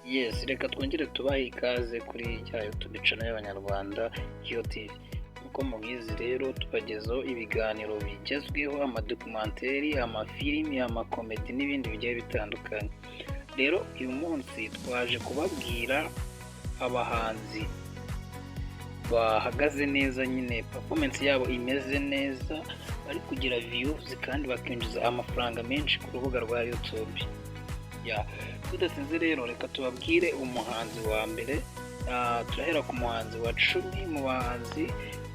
Yes, reka twongere tubahe ikaze kuri ya YouTube channel y'Abanyarwanda Kiyo TV. Nk'uko mubizi rero tubagezaho ibiganiro bigezweho, amadokumenteri, amafilimi, amakomedi n'ibindi bigiye bitandukanye. Rero uyu munsi twaje kubabwira abahanzi bahagaze neza, nyine performance yabo imeze neza, bari kugira views kandi bakinjiza amafaranga menshi ku rubuga rwa YouTube. Tudasinze rero reka tubabwire umuhanzi wa mbere. Turahera ku muhanzi wa 10 mu bahanzi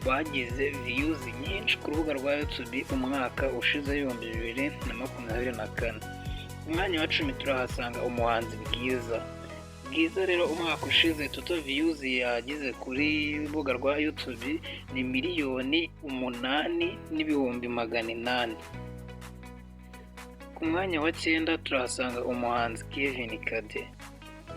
bagize views nyinshi ku rubuga rwa YouTube umwaka ushize 2024. Ku mwanya wa 10 turahasanga umuhanzi Bwiza rero umwaka ushize total views yagize kuri rubuga rwa YouTube ni 8,800,000. Ku mwanya wa 9 turahasanga umuhanzi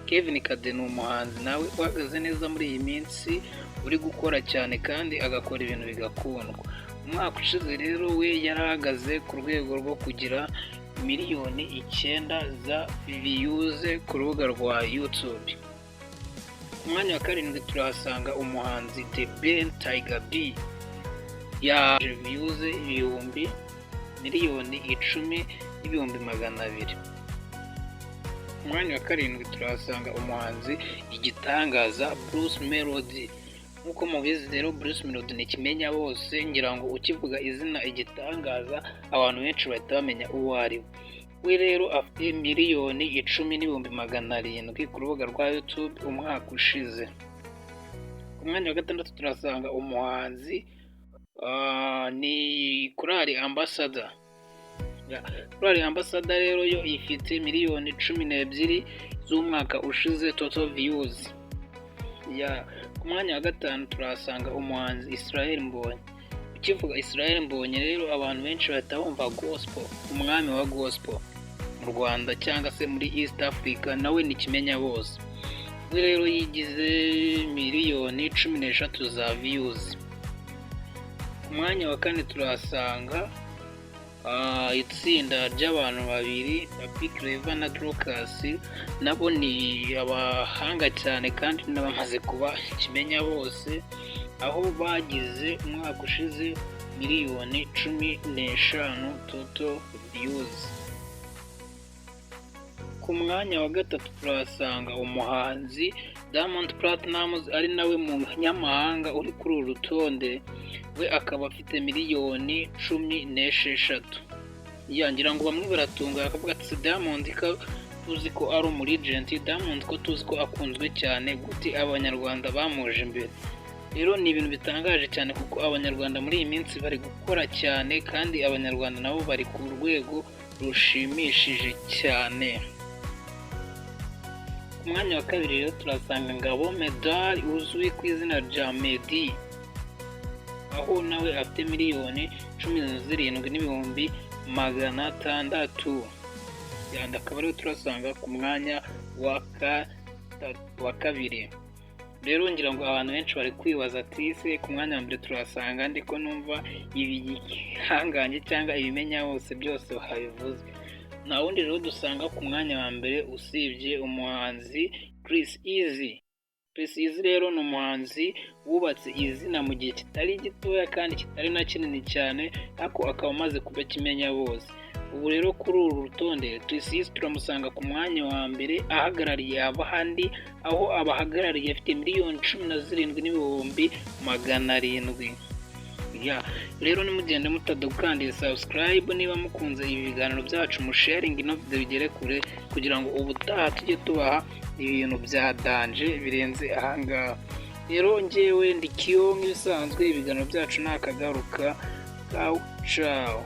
Kevin Kade ni umuhanzi nawe uhagaze neza muri iyi minsi, uri gukora cyane kandi agakora ibintu bigakundwa. Umwaka ushize rero we yarahagaze ku rwego rwo kugira 9,000,000 za views ku rubuga rwa YouTube. Ku mwanya wa 7 turahasanga umuhanzi The Ben Tiger B yaje views 10,010,200. Ku mwanya wa 7 turahasanga umuhanzi Igitangaza Bruce Melody. Nk'uko mubizi rero Bruce Melody ni kimenya bose, ngira ngo ukivuga izina Igitangaza abantu benshi bahita bamenya uwo ari we. We rero afite 10,10,700 ku rubuga rwa YouTube umwaka ushize. Ku mwanya wa 6 turasanga umuhanzi ni Korali Ambassador. Korali Ambassador rero yo ifite 12,000,000 z'umwaka ushize total views. Ku mwanya wa 5 turasanga umuhanzi Israel Mbonyi. Ukivuga Israel Mbonyi rero abantu benshi bahita bumva gospel, umwami wa gospel mu Rwanda cyangwa se muri East Africa, nawe ni kimenya bose. We rero yigize 13,000,000 za views. Ku mwanya wa 4 turasanga itsinda ry'abantu babiri, Papi Clever na Dorcas. Nabo ni abahanga cyane kandi n'abamaze kuba kimenya bose, aho bagize umwaka ushize 15,000,000 total views. Ku mwanya wa 3 turahasanga umuhanzi Diamond Platnumz, ari nawe munyamahanga uri kuri uru rutonde. We akaba afite 1,16,000,000. Ngira ngo bamwe baratunga akavuga ati Diamond ko tuzi ko ari umurigenti, Diamond ko tuzi ko akunzwe cyane, gute abanyarwanda bamuje imbere? Rero ni ibintu bitangaje cyane kuko abanyarwanda muri iyi minsi bari gukora cyane kandi abanyarwanda nabo bari ku rwego rushimishije cyane. Ku mwanya wa 2 rero turasanga Ngabo Medal uzwi ku izina rya Meddy, aho nawe afite 17,600,000. Akaba rero turasanga ku mwanya wa 2. Rero ngira ngo abantu benshi bari kwibaza ati se ku mwanya wa 2 turasanga ndiko numva ibihanganye cyangwa ibimenya bose byose babivuze. Nta wundi rero dusanga ku mwanya wa 2 usibye umuhanzi Chris Easy. Chris Easy rero ni umuhanzi wubatse izina mu gihe kitari gitoya kandi kitari na kinini cyane, ariko akaba amaze kuba kimenya bose. Ubu rero kuri uru rutonde Chris Easy turamusanga ku mwanya wa 2 ahagarariye abahandi, aho abahagarariye afite 17,700,000. Rero nimugende mutadukandira subscribe niba mukunze ibi biganiro byacu, musharing no video bigere kure, kugira ngo ubutaha tujye tubaha ibintu bya danje birenze ahangaha. Rero njyewe ndi Kiyo nk'ibisanzwe, ibiganiro byacu nakagaruka. Ciao.